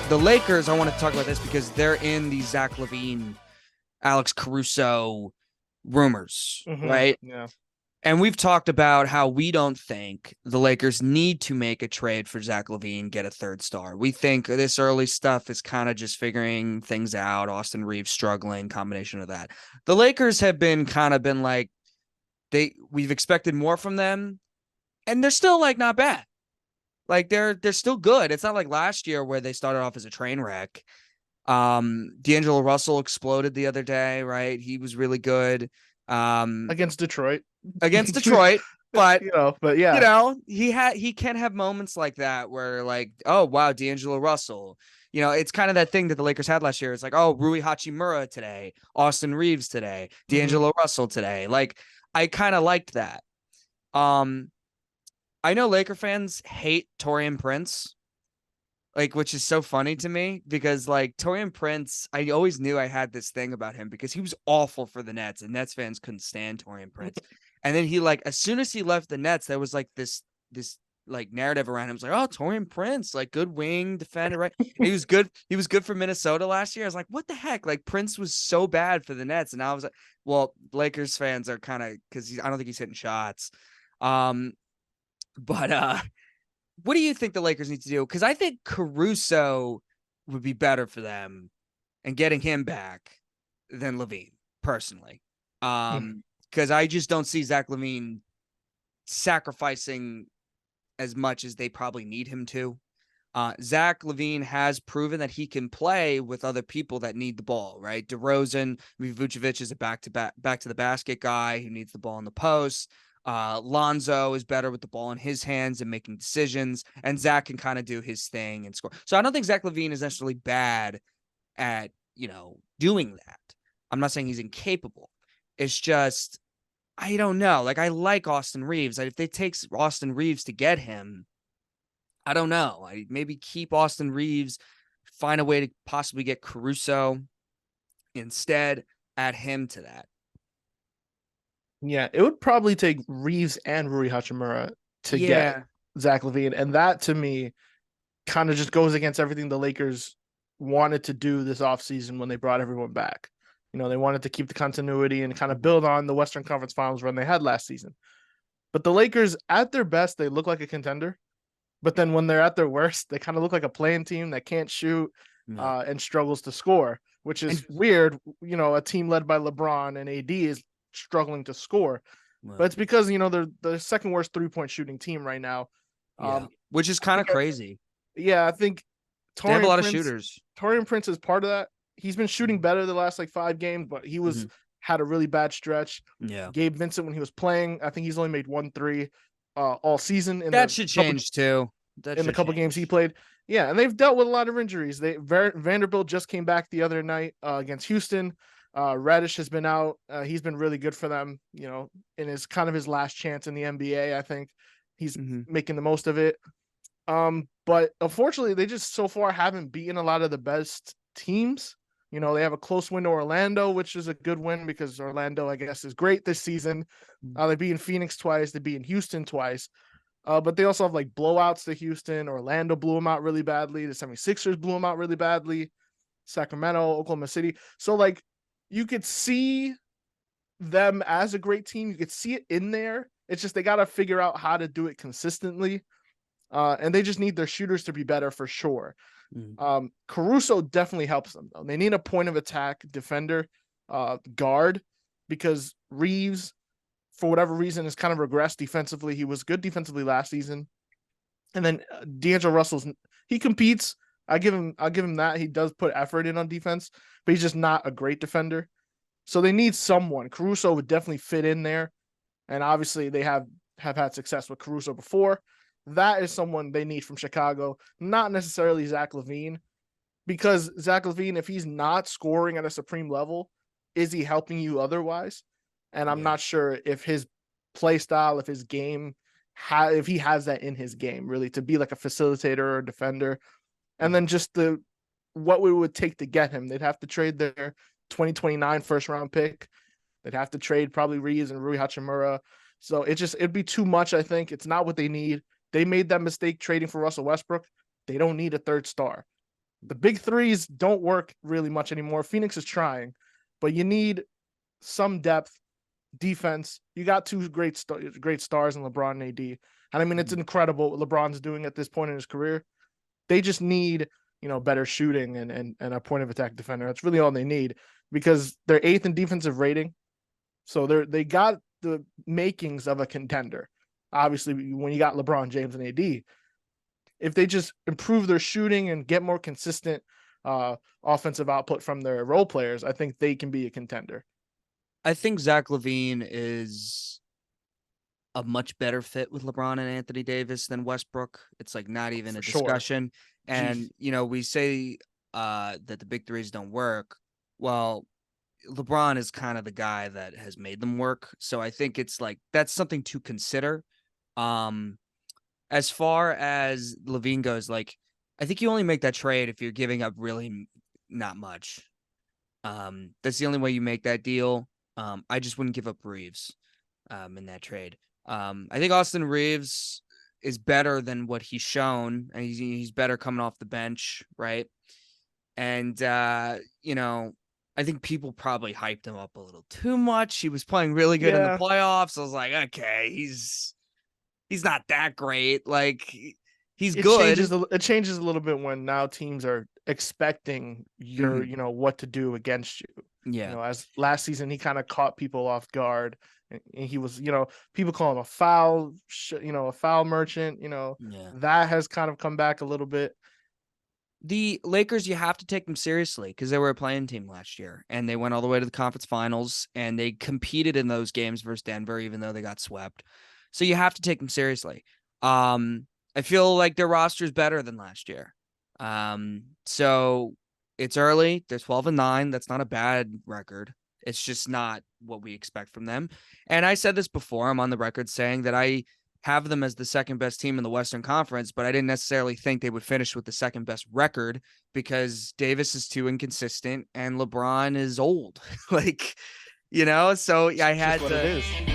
the Lakers, I want to talk about this because they're in the Zach LaVine, Alex Caruso rumors, right? Yeah. And we've talked about how we don't think the Lakers need to make a trade for Zach LaVine, get a third star. We think this early stuff is kind of just figuring things out. Austin Reeves struggling, combination of that. The Lakers have been like, we've expected more from them, and they're still like not bad. Like they're still good. It's not like last year where they started off as a train wreck. D'Angelo Russell exploded the other day, right? He was really good. Against Detroit. But but yeah. He can have moments like that where like, oh wow, D'Angelo Russell. It's kind of that thing that the Lakers had last year. It's like, oh, Rui Hachimura today, Austin Reeves today, D'Angelo Russell today. Like, I kind of liked that. I know Laker fans hate Taurean Prince, like, which is so funny to me because like Taurean Prince, I always knew I had this thing about him because he was awful for the Nets and Nets fans couldn't stand Taurean Prince. And then he like, as soon as he left the Nets, there was like this like narrative around him. It was like, oh, Taurean Prince, like good wing defender, right? He was good. He was good for Minnesota last year. I was like, what the heck? Like Prince was so bad for the Nets. And I was like, well, Lakers fans are kind of, because I don't think he's hitting shots. But what do you think the Lakers need to do? Because I think Caruso would be better for them and getting him back than LaVine, personally. Because I just don't see Zach LaVine sacrificing as much as they probably need him to. Zach LaVine has proven that he can play with other people that need the ball, right? DeRozan, Vucevic is a back to the basket guy who needs the ball in the post. Lonzo is better with the ball in his hands and making decisions, and Zach can kind of do his thing and score. So I don't think Zach LaVine is necessarily bad at, doing that. I'm not saying he's incapable. It's just, I don't know. Like, I like Austin Reeves. If they take Austin Reeves to get him, I don't know. I maybe keep Austin Reeves, find a way to possibly get Caruso instead, add him to that. Yeah, it would probably take Reeves and Rui Hachimura to get Zach LaVine. And that, to me, kind of just goes against everything the Lakers wanted to do this offseason when they brought everyone back. They wanted to keep the continuity and kind of build on the Western Conference Finals run they had last season. But the Lakers, at their best, they look like a contender. But then when they're at their worst, they kind of look like a playing team that can't shoot and struggles to score, which is weird. A team led by LeBron and AD is struggling to score. But it's because, they're the second worst 3-point shooting team right now. Which is kind of crazy. Yeah, I think they have a lot of shooters. Taurean Prince is part of that. He's been shooting better the last 5 games, but he had a really bad stretch. Yeah. Gabe Vincent, when he was playing, I think he's only made 1 3 all season. That should change too. In the couple games he played. Yeah, and they've dealt with a lot of injuries. Vanderbilt just came back the other night against Houston. Radish has been out. He's been really good for them, in his kind of his last chance in the NBA. I think he's making the most of it. But unfortunately, they just so far haven't beaten a lot of the best teams. They have a close win to Orlando, which is a good win because Orlando, I guess, is great this season. They beat Phoenix twice. They beat Houston twice. But they also have like blowouts to Houston. Orlando blew them out really badly. The 76ers blew them out really badly. Sacramento, Oklahoma City. So like you could see them as a great team. You could see it in there. It's just they got to figure out how to do it consistently. And they just need their shooters to be better for sure. Caruso definitely helps them, though. They need a point of attack defender, guard, because Reeves, for whatever reason, has kind of regressed defensively. He was good defensively last season. And then D'Angelo Russell's, he competes. I'll give him that. He does put effort in on defense, but he's just not a great defender. So they need someone. Caruso would definitely fit in there. And obviously they have had success with Caruso before. That is someone they need from Chicago, not necessarily Zach LaVine, because Zach LaVine, if he's not scoring at a supreme level, is he helping you otherwise? And I'm not sure if his play style, if his game, if he has that in his game, really, to be like a facilitator or a defender. And then just what we would take to get him. They'd have to trade their 2029 first round pick. They'd have to trade probably Reeves and Rui Hachimura. So it'd be too much, I think. It's not what they need. They made that mistake trading for Russell Westbrook. They don't need a third star. the big threes don't work really much anymore. Phoenix is trying, but you need some depth, defense. You got two great stars in LeBron and AD. And I mean, it's incredible what LeBron's doing at this point in his career. They just need, better shooting and a point of attack defender. That's really all they need, because they're 8th in defensive rating. So they got the makings of a contender. Obviously, when you got LeBron James and AD, if they just improve their shooting and get more consistent offensive output from their role players, I think they can be a contender. I think Zach LaVine is a much better fit with LeBron and Anthony Davis than Westbrook. It's like not even a discussion. Sure. And, we say that the big threes don't work. Well, LeBron is kind of the guy that has made them work. So I think it's like, that's something to consider. As far as LaVine goes, like, I think you only make that trade if you're giving up really not much. That's the only way you make that deal. I just wouldn't give up Reeves in that trade. I think Austin Reeves is better than what he's shown, and he's better coming off the bench, right? And I think people probably hyped him up a little too much. He was playing really good in the playoffs. I was like, okay, he's not that great. Like, he's good. It changes a little bit when now teams are expecting your, what to do against you. Yeah. As last season, he kind of caught people off guard, and he was, people call him a foul, a foul merchant. That has kind of come back a little bit. The Lakers, you have to take them seriously because they were a playing team last year, and they went all the way to the conference finals, and they competed in those games versus Denver, even though they got swept. So you have to take them seriously. I feel like their roster is better than last year. So it's early. They're 12-9. That's not a bad record. It's just not what we expect from them. And I said this before. I'm on the record saying that I have them as the second best team in the Western Conference, but I didn't necessarily think they would finish with the second best record because Davis is too inconsistent and LeBron is old. So I had to.